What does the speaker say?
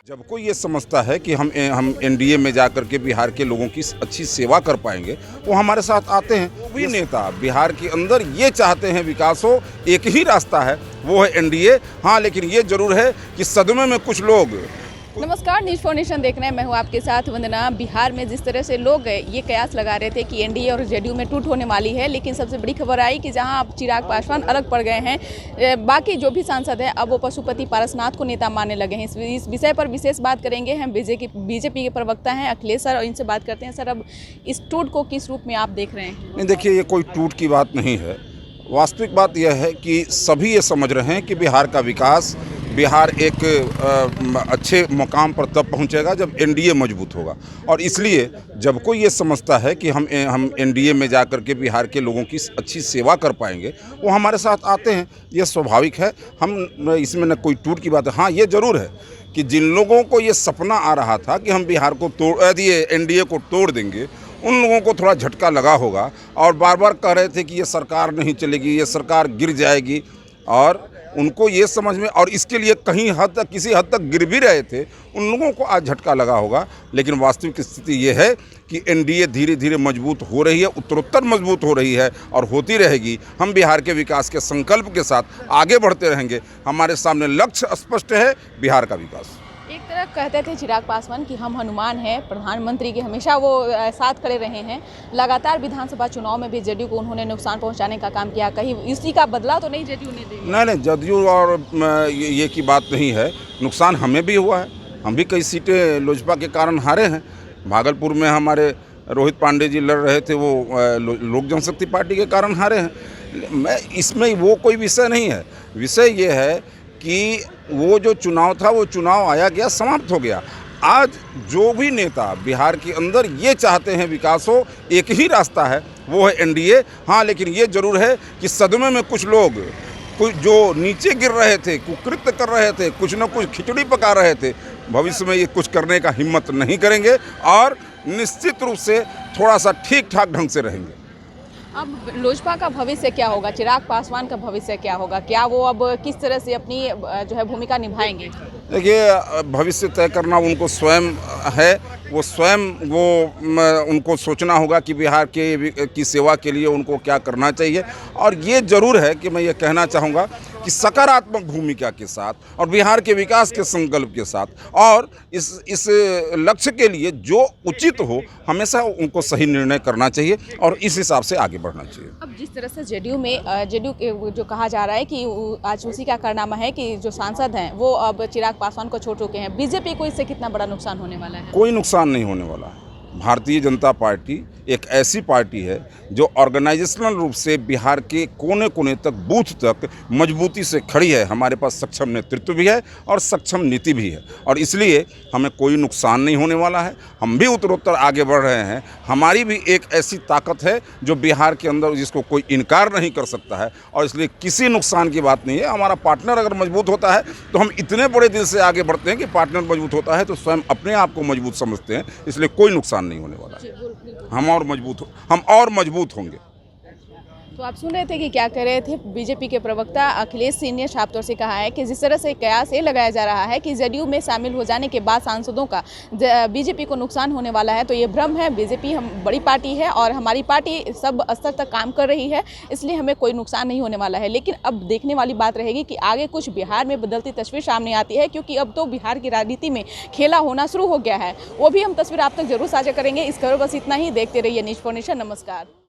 जब कोई ये समझता है कि हम एनडीए में जाकर के बिहार के लोगों की अच्छी सेवा कर पाएंगे, वो हमारे साथ आते हैं। वो भी नेता बिहार के अंदर ये चाहते हैं विकास हो, एक ही रास्ता है, वो है एनडीए। हाँ, लेकिन ये जरूर है कि सदमे में कुछ लोग। नमस्कार, न्यूज़ फॉर नेशन देख रहे हैं। मैं हूं आपके साथ वंदना। बिहार में जिस तरह से लोग ये कयास लगा रहे थे कि एनडीए और जेडीयू में टूट होने वाली है, लेकिन सबसे बड़ी खबर आई कि जहां अब चिराग पासवान अलग पड़ गए हैं, बाकी जो भी सांसद हैं अब वो पशुपति पारसनाथ को नेता मानने लगे हैं। इस विषय पर विशेष बात करेंगे। हम बीजेपी के प्रवक्ता हैं अखिलेश सर, और इनसे बात करते हैं। सर, अब इस टूट को किस रूप में आप देख रहे हैं? नहीं, देखिए, ये कोई टूट की बात नहीं है। वास्तविक बात यह है कि सभी ये समझ रहे हैं कि बिहार का विकास, बिहार एक अच्छे मुकाम पर तब पहुंचेगा जब एनडीए मजबूत होगा। और इसलिए जब कोई ये समझता है कि हम एनडीए में जाकर के बिहार के लोगों की अच्छी सेवा कर पाएंगे, वो हमारे साथ आते हैं। ये स्वाभाविक है, हम इसमें न कोई टूट की बात है। हाँ, ये ज़रूर है कि जिन लोगों को ये सपना आ रहा था कि हम बिहार को तोड़ दिए, एनडीए को तोड़ देंगे, उन लोगों को थोड़ा झटका लगा होगा और बार बार कह रहे थे कि ये सरकार नहीं चलेगी, ये सरकार गिर जाएगी। और उनको ये समझ में, और इसके लिए कहीं हद तक, किसी हद तक गिर भी रहे थे, उन लोगों को आज झटका लगा होगा। लेकिन वास्तविक स्थिति ये है कि एनडीए धीरे धीरे मजबूत हो रही है, उत्तरोत्तर मजबूत हो रही है और होती रहेगी। हम बिहार के विकास के संकल्प के साथ आगे बढ़ते रहेंगे। हमारे सामने लक्ष्य स्पष्ट है, बिहार का विकास। एक तरफ कहते थे चिराग पासवान कि हम हनुमान हैं, प्रधानमंत्री के हमेशा वो साथ खड़े रहे हैं। लगातार विधानसभा चुनाव में भी जेडीयू को उन्होंने नुकसान पहुंचाने का काम किया। कहीं इसी का बदला तो नहीं जेडीयू ने दिया? नहीं, जेडीयू और ये की बात नहीं है। नुकसान हमें भी हुआ है। हम भी कई सीटें लोजपा के कारण हारे हैं। भागलपुर में हमारे रोहित पांडे जी लड़ रहे थे, वो लोक जनशक्ति पार्टी के कारण हारे हैं। इसमें वो कोई विषय नहीं है। विषय ये है कि वो जो चुनाव था, वो चुनाव आया गया, समाप्त हो गया। आज जो भी नेता बिहार के अंदर ये चाहते हैं विकास हो, एक ही रास्ता है, वो है एनडीए। हाँ, लेकिन ये जरूर है कि सदमे में कुछ लोग, कुछ जो नीचे गिर रहे थे, कुकृत्य कर रहे थे, कुछ न कुछ खिचड़ी पका रहे थे, भविष्य में ये कुछ करने का हिम्मत नहीं करेंगे और निश्चित रूप से थोड़ा सा ठीक ठाक ढंग से रहेंगे। अब लोजपा का भविष्य क्या होगा? चिराग पासवान का भविष्य क्या होगा? क्या वो अब किस तरह से अपनी जो है भूमिका निभाएंगे? देखिए, भविष्य तय करना उनको स्वयं है। वो स्वयं उनको सोचना होगा कि बिहार की सेवा के लिए उनको क्या करना चाहिए। और ये ज़रूर है कि मैं ये कहना चाहूँगा कि सकारात्मक भूमिका के साथ और बिहार के विकास के संकल्प के साथ और इस लक्ष्य के लिए जो उचित हो, हमेशा उनको सही निर्णय करना चाहिए और इस हिसाब से आगे बढ़ना चाहिए। अब जिस तरह से जेडीयू के जो कहा जा रहा है कि आज उसी का कारनामा है कि जो सांसद हैं वो अब चिराग पासवान को छोड़ चुके हैं, बीजेपी को इससे कितना बड़ा नुकसान होने वाला है? कोई नुकसान नहीं होने वाला है। भारतीय जनता पार्टी एक ऐसी पार्टी है जो ऑर्गेनाइजेशनल रूप से बिहार के कोने कोने तक, बूथ तक मजबूती से खड़ी है। हमारे पास सक्षम नेतृत्व भी है और सक्षम नीति भी है, और इसलिए हमें कोई नुकसान नहीं होने वाला है। हम भी उत्तरोत्तर आगे बढ़ रहे हैं। हमारी भी एक ऐसी ताकत है जो बिहार के अंदर, जिसको कोई इनकार नहीं कर सकता है, और इसलिए किसी नुकसान की बात नहीं है। हमारा पार्टनर अगर मजबूत होता है तो हम इतने बड़े दिल से आगे बढ़ते हैं कि पार्टनर मजबूत होता है तो स्वयं अपने आप को मजबूत समझते हैं। इसलिए कोई नुकसान नहीं होने वाला है। हम और मजबूत होंगे। तो आप सुन रहे थे कि क्या कह रहे थे बीजेपी के प्रवक्ता अखिलेश सिंह ने साफ तौर से कहा है कि जिस तरह से कयास ये लगाया जा रहा है कि जेडीयू में शामिल हो जाने के बाद सांसदों का बीजेपी को नुकसान होने वाला है, तो ये भ्रम है। बीजेपी हम बड़ी पार्टी है और हमारी पार्टी सब स्तर तक काम कर रही है, इसलिए हमें कोई नुकसान नहीं होने वाला है। लेकिन अब देखने वाली बात रहेगी कि आगे कुछ बिहार में बदलती तस्वीर सामने आती है, क्योंकि अब तो बिहार की राजनीति में खेला होना शुरू हो गया है। वो भी हम तस्वीर आप तक जरूर साझा करेंगे। इस खबर बस इतना ही। देखते रहिए न्यूज़ फॉर नेशन। नमस्कार।